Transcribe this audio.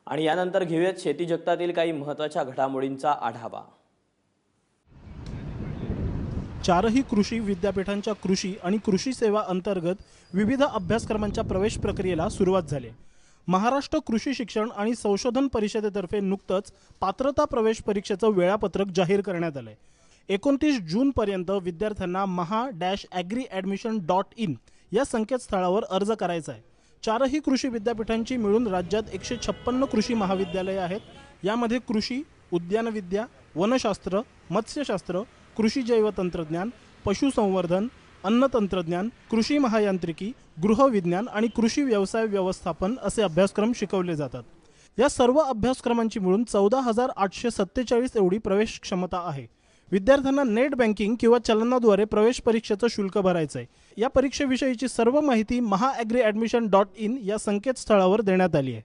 आणि यानंतर घेऊयात शेती जगतातील काही महत्त्वाच्या घडामोडींचा आढावा। चारही कृषी विद्यापीठांच्या कृषी आणि कृषी सेवा अंतर्गत विविध अभ्यासक्रमांच्या प्रवेश प्रक्रियेला सुरुवात झाली। महाराष्ट्र कृषी शिक्षण आणि संशोधन परिषदेतर्फे नुकतंच पात्रता प्रवेश परीक्षेचं वेळापत्रक जाहीर करण्यात आलंय। 29 जूनपर्यंत विद्यार्थ्यांना maha-agriadmission.in या संकेतस्थळावर अर्ज करायचा आहे। चारही कृषी विद्यापीठांची मिळून राज्यात 156 कृषी महाविद्यालये आहेत। यामध्ये कृषी, उद्यानविद्या, वनशास्त्र, मत्स्यशास्त्र, कृषी जैवतंत्रज्ञान, पशुसंवर्धन, अन्न तंत्रज्ञान, कृषी महायांत्रिकी, गृहविज्ञान आणि कृषी व्यवसाय व्यवस्थापन असे अभ्यासक्रम शिकवले जातात। या सर्व अभ्यासक्रमांची मिळून 14,847 एवढी प्रवेश क्षमता आहे। विद्यार्थ्यांना नेट बँकिंग किंवा चलनाद्वारे प्रवेश परीक्षेचं शुल्क भरायचं आहे। या परीक्षेविषयीची सर्व माहिती maha-agriadmission.in या संकेतस्थळावर देण्यात आली आहे।